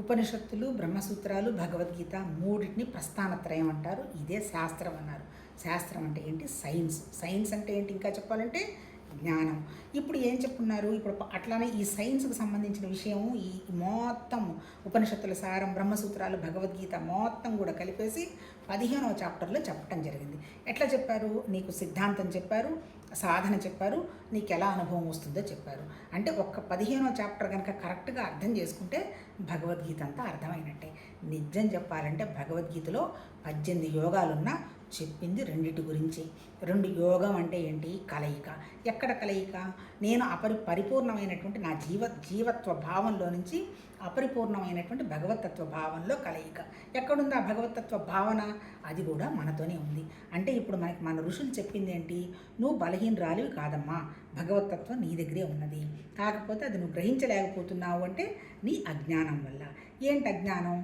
ఉపనిషత్తులు, బ్రహ్మసూత్రాలు, భగవద్గీత మూడింటిని ప్రస్థానత్రయం అంటారు. ఇదే శాస్త్రం అన్నారు. శాస్త్రం అంటే ఏంటి? సైన్స్. సైన్స్ అంటే ఏంటి ఇంకా చెప్పాలంటే జ్ఞానం. ఇప్పుడు ఏం చెప్పున్నారు? ఇప్పుడు అట్లానే ఈ సైన్స్కి సంబంధించిన విషయం ఈ మొత్తం ఉపనిషత్తుల సారం, బ్రహ్మసూత్రాలు, భగవద్గీత మొత్తం కూడా కలిపేసి 15వ చాప్టర్లో చెప్పటం జరిగింది. ఎట్లా చెప్పారు? నీకు సిద్ధాంతం చెప్పారు, సాధన చెప్పారు, నీకు ఎలా అనుభవం వస్తుందో చెప్పారు. అంటే ఒక్క 15వ చాప్టర్ కనుక కరెక్ట్గా అర్థం చేసుకుంటే భగవద్గీత అంతా అర్థమైనట్టే. నిజం చెప్పాలంటే భగవద్గీతలో 18 యోగాలున్నా చెప్పింది రెండిటి గురించి. 2 యోగం అంటే ఏంటి? కలయిక. ఎక్కడ కలయిక? నేను పరిపూర్ణమైనటువంటి నా జీవత్వ భావంలో నుంచి అపరిపూర్ణమైనటువంటి భగవతత్వ భావంలో కలయిక. ఎక్కడుంది ఆ భగవతత్వ భావన? అది కూడా మనతోనే ఉంది. అంటే ఇప్పుడు మన ఋషులు చెప్పింది ఏంటి? నువ్వు బలహీనరాలివి కాదమ్మా, భగవతత్వం నీ దగ్గరే ఉన్నది. కాకపోతే అది నువ్వు గ్రహించలేకపోతున్నావు అంటే నీ అజ్ఞానం వల్ల. ఏంటి అజ్ఞానం?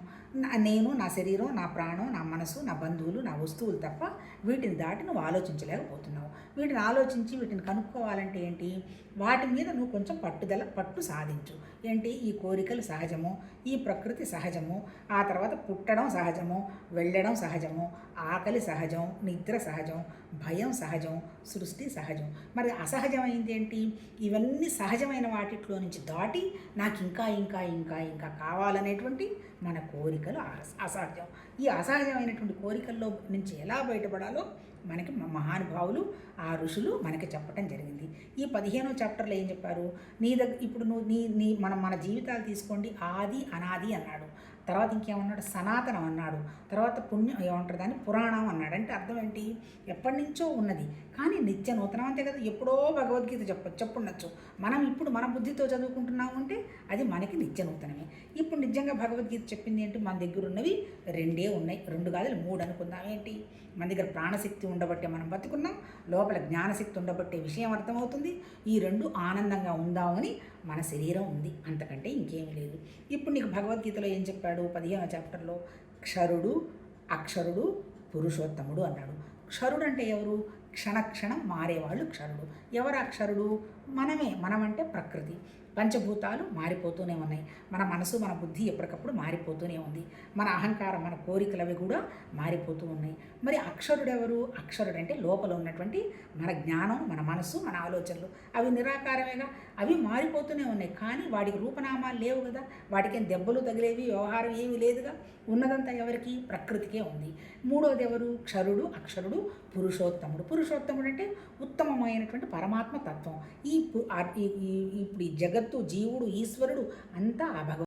నేను, నా శరీరం, నా ప్రాణం, నా మనసు, నా బంధువులు, నా వస్తువులు తప్ప వీటిని దాటి నువ్వు ఆలోచించలేకపోతున్నావు. వీటిని ఆలోచించి వీటిని కనుక్కోవాలంటే ఏంటి? వాటి మీద నువ్వు కొంచెం పట్టు సాధించు. ఏంటి? ఈ కోరికలు సహజము, ఈ ప్రకృతి సహజము, ఆ తర్వాత పుట్టడం సహజము, వెళ్ళడం సహజము, ఆకలి సహజం, నిద్ర సహజం, భయం సహజం, సృష్టి సహజం. మరి అసహజమైంది ఏంటి? ఇవన్నీ సహజమైన వాటిలో నుంచి దాటి నాకు ఇంకా ఇంకా ఇంకా ఇంకా కావాలనేటువంటి మన కోరికలు అసహజం. ఈ అసహజమైనటువంటి కోరికల్లో నుంచి ఎలా బయటపడాలో మనకి మహానుభావులు, ఆ ఋషులు మనకి చెప్పటం జరిగింది. ఈ 15వ చాప్టర్లో ఏం చెప్పారు? ఇప్పుడు నువ్వు మన జీవితాలు తీసుకోండి. ఆది అనాది అన్నాడు. తర్వాత ఇంకేమన్నాడు? సనాతనం అన్నాడు. తర్వాత పుణ్యం ఏమంటారు దాన్ని? పురాణం అన్నాడు. అంటే అర్థం ఏంటి? ఎప్పటి నుంచో ఉన్నది కానీ నిత్య నూతనం. అంతే కదా. ఎప్పుడో భగవద్గీత చెప్పుండొచ్చు. మనం ఇప్పుడు మన బుద్ధితో చదువుకుంటున్నాము అంటే అది మనకి నిత్య నూతనమే. ఇప్పుడు నిజంగా భగవద్గీత చెప్పింది ఏంటి? మన దగ్గర ఉన్నవి 2 ఉన్నాయి. 2 కాదు 3 అనుకుందాం. ఏంటి? మన దగ్గర ప్రాణశక్తి ఉండబట్టే మనం బతుకున్నాం, లోపల జ్ఞానశక్తి ఉండబట్టే విషయం అర్థమవుతుంది. ఈ 2 ఆనందంగా ఉందామని మన శరీరం ఉంది. అంతకంటే ఇంకేమీ లేదు. ఇప్పుడు నీకు భగవద్గీతలో ఏం చెప్పాడు? 15వ చాప్టర్లో క్షరుడు, అక్షరుడు, పురుషోత్తముడు అన్నాడు. క్షరుడు అంటే ఎవరు? క్షణక్షణం మారేవాళ్ళు క్షరుడు. ఎవరు అక్షరుడు? మనమే. మనం అంటే ప్రకృతి. పంచభూతాలు మారిపోతూనే ఉన్నాయి. మన మనసు, మన బుద్ధి ఎప్పటికప్పుడు మారిపోతూనే ఉంది. మన అహంకారం, మన కోరికలు అవి కూడా మారిపోతూ ఉన్నాయి. మరి అక్షరుడు ఎవరు? అక్షరుడు అంటే లోపల ఉన్నటువంటి మన జ్ఞానం, మన మనసు, మన ఆలోచనలు. అవి నిరాకారమేగా. అవి మారిపోతూనే ఉన్నాయి. కానీ వాటికి రూపనామాలు లేవు కదా. వాటికి దెబ్బలు తగిలేవి, వ్యవహారం ఏమీ లేదుగా. ఉన్నదంతా ఎవరికి? ప్రకృతికే ఉంది. మూడవది ఎవరు? క్షరుడు, అక్షరుడు, పురుషోత్తముడు. పురుషోత్తముడు అంటే ఉత్తమమైనటువంటి పరమాత్మ తత్వం. ఇప్పుడు ఈ జగత్తు, జీవుడు, ఈశ్వరుడు అంతా ఆ భగవంతుడు.